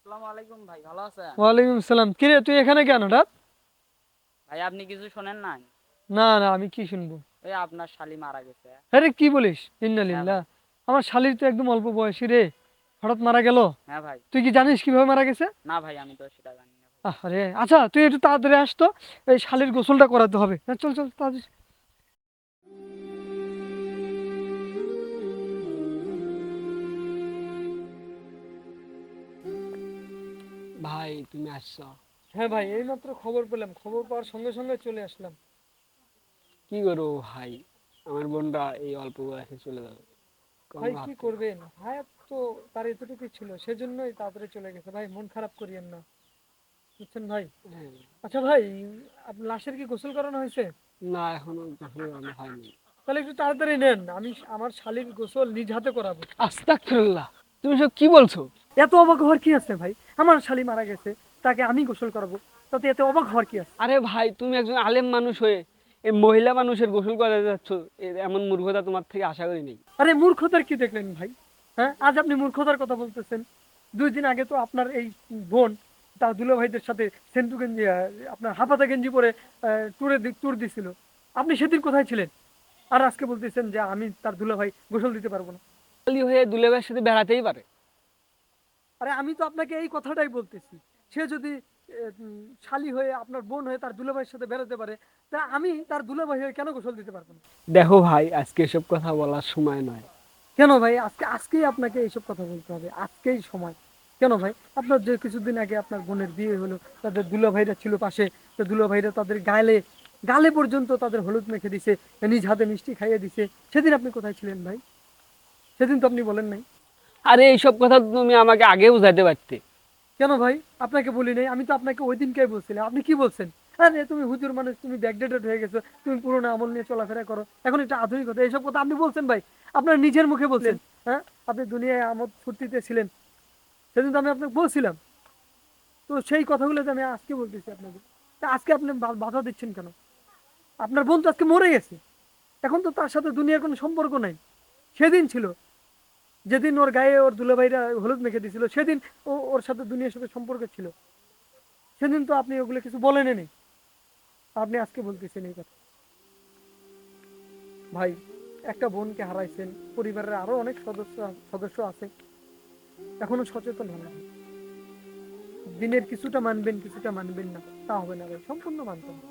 আসসালামু আলাইকুম ভাই, ভালো আছেন? ওয়ালাইকুম সালাম। কিরে তুই এখানে কেন রাত? ভাই আপনি কিছু শোনেন নাই? না না, আমি কি শুনবো? ওই আপনার শালি মারা গেছে। আরে কি বলিস, হ্যাঁ ইন্নালিল্লাহ। ভাই। আমার শালির তো একদম অল্প বয়সী রে, হঠাৎ মারা গেল। হ্যাঁ ভাই। তুই কি জানিস কিভাবে মারা গেছে? না ভাই, আমি তো সেটা জানি না ভাই। আরে আচ্ছা, তুই একটু তাড়াতাড়ি আস তো, এই শালির গোসলটা করাতে হবে। হ্যাঁ, চল চল তাড়াতাড়ি। ভাই তুমি আসছো? হ্যাঁ ভাই, এইমাত্র খবর পেলাম, খবর পাওয়ার সঙ্গে সঙ্গে চলে আসলাম। কি করবো ভাই, আমার বোনটা এই অল্প বয়সে চলে যাবে, কোনো ভাই কি ভাবতে পারি। করবেন, হায়াত তো তার এতটুকুই ছিল, সেজন্যই তাড়াতাড়ি চলে গেছে। ভাই মন খারাপ করিয়েন না, বুঝছেন ভাই। হ্যাঁ। আচ্ছা ভাই, আপনার লাশের কি গোসল করানো হয়েছে? না এখনো গোসল করানো হয়নি। তাহলে একটু তাড়াতাড়ি নেন, আমি আমার শালীর গোসল নিজ হাতে করাবো। আস্তাগফিরুল্লাহ, তুমি সব কি বলছো? এত অবাক হওয়ার কি আছে ভাই? আমার শালী মারা গেছে, তাকে আমি গোসল করাবো, তাতে এত অবাক হওয়ার কি আছে? আরে ভাই, তুমি একজন আলেম মানুষ হয়ে এই মহিলা মানুষের গোসল করাতে যাচ্ছ, এমন মূর্খতা তোমার থেকে আশা করি নাই। আরে মূর্খতার কি দেখলেন ভাই? হ্যাঁ, আজ আপনি মূর্খতার কথা বলতেছেন। 2 দিন আগে তো আপনার এই বোন তার দুলা ভাইদের সাথে সেন্টু গেঞ্জি আপনার হাফাতা গেঞ্জি পরে ট্যুর দিছিল। আপনি সেদিন কোথায় ছিলেন? আর আজকে বলতেছেন যে আমি তার দুলা ভাই গোসল দিতে পারবো না। খালি হয়ে দুলেভাইয়ের সাথে বেড়াতেই পারে। আরে আমি তো আপনাকে এই কথাটাই বলতেছি। সে যদি শালী হয়ে আপনার বোন হয়ে তার দুলাভাইয়ের সাথে বেরোতে পারে, তা আমি তার দুলাভাই হয়ে কেন গোসল দিতে পারবো না? দেখো ভাই, আজকে এসব কথা বলার সময় নয়। কেন ভাই, আজকেই আপনাকে এইসব কথা বলতে হবে? আজকেই সময়? কেন ভাই, আপনার যে কিছুদিন আগে আপনার বোনের বিয়ে হলো, তাদের দুলাভাইরা ছিল পাশে, তো দুলাভাইরা তাদের গালে গালে পর্যন্ত তাদের হলুদ মেখে দিছে, নিজ হাতে মিষ্টি খাইয়ে দিছে। সেদিন আপনি কোথায় ছিলেন ভাই? সেদিন তো আপনি বলেন নাই। আরে এইসব কথা তো তুমি আমাকে আগে বুঝাইতে পারতে। কেন ভাই, আপনাকে বলি নাই? আমি তো আপনাকে ওই দিনকেই বলছিলাম, আপনি কি বলছেন? আরে তুমি হুজুর মানুষ, তুমি ব্যাকডেটেড হয়ে গেছো, তুমি পুরোনো আমল নিয়ে চলাফেরা করো, এখন এটা আধুনিকতা, এইসব কথা আপনি বলছেন ভাই? আপনার নিজের মুখে বলছেন। হ্যাঁ, আপনি দুনিয়ায় আমোদ ফুর্তিতে ছিলেন, সেদিন তো আমি আপনাকে বলছিলাম। তো সেই কথাগুলো তো আমি আজকে বলতেছি আপনাকে। তা আজকে আপনি বাধা দিচ্ছেন কেন? আপনার বোন তো আজকে মরে গেছে, এখন তো তার সাথে দুনিয়ার কোনো সম্পর্ক নাই। সেদিন ছিল, যেদিন ওর গায়ে ওর দুলাভাইরা হলুদ মেখে দিছিল, সেদিন ওর সাথে দুনিয়ার সাথে সম্পর্ক ছিল। সেদিন তো আপনি ওগুলো কিছু বলেননি, আপনি আজকে বলতেছেন এই কথা। ভাই, একটা বোনকে হারাইছেন, পরিবারের আরো অনেক সদস্য সদস্য আছে, এখনো সচেতন হন না। দিনের কিছুটা মানবেন কিছুটা মানবেন না, তা হবে না ভাই, সম্পূর্ণ মানতে হবে।